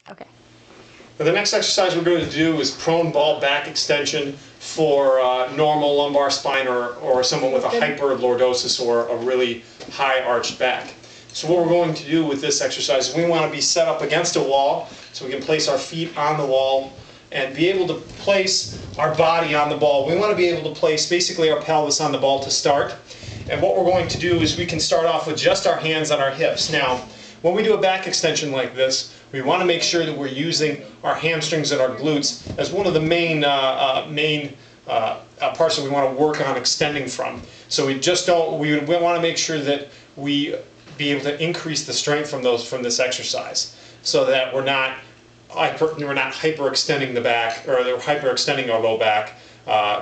Okay. Now the next exercise we're going to do is prone ball back extension for normal lumbar spine or someone with a hyperlordosis or a really high arched back. So what we're going to do with this exercise is we want to be set up against a wall so we can place our feet on the wall and be able to place our body on the ball. We want to be able to place basically our pelvis on the ball to start. And what we're going to do is we can start off with just our hands on our hips. Now, when we do a back extension like this, we want to make sure that we're using our hamstrings and our glutes as one of the main parts that we want to work on extending from. So we want to make sure that we be able to increase the strength from this exercise, so that we're not hyperextending the back, or hyperextending our low back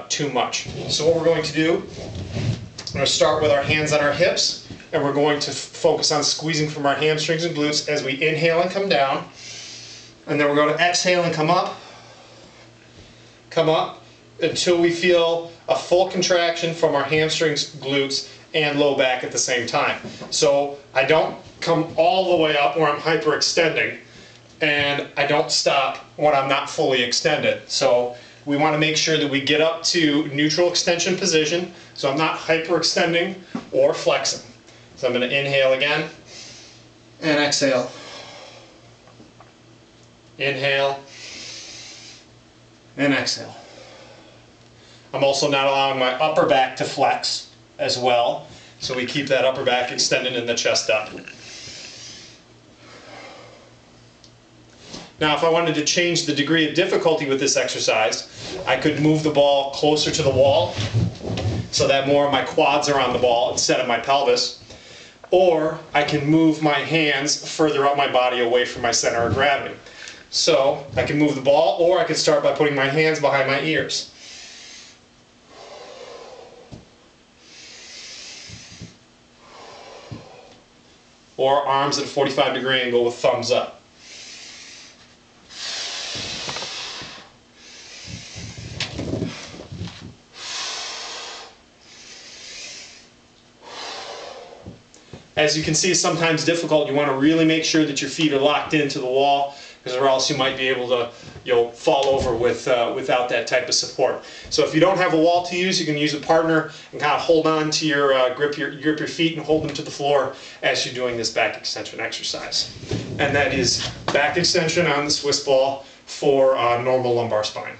too much. So what we're going to do, we're going to start with our hands on our hips, and we're going to focus on squeezing from our hamstrings and glutes as we inhale and come down, and then we're going to exhale and come up until we feel a full contraction from our hamstrings, glutes, and low back at the same time. So I don't come all the way up where I'm hyperextending, and I don't stop when I'm not fully extended. So we want to make sure that we get up to neutral extension position, so I'm not hyperextending or flexing. So I'm going to inhale again and exhale. Inhale and exhale. I'm also not allowing my upper back to flex as well, so we keep that upper back extended and the chest up. Now, if I wanted to change the degree of difficulty with this exercise, I could move the ball closer to the wall so that more of my quads are on the ball instead of my pelvis. Or I can move my hands further up my body away from my center of gravity. So I can move the ball, or I can start by putting my hands behind my ears. Or arms at a 45-degree angle with thumbs up. As you can see, it's sometimes difficult. You want to really make sure that your feet are locked into the wall, because or else you might be able to fall over without that type of support. So if you don't have a wall to use, you can use a partner and kind of hold on to grip your feet and hold them to the floor as you're doing this back extension exercise. And that is back extension on the Swiss ball for normal lumbar spine.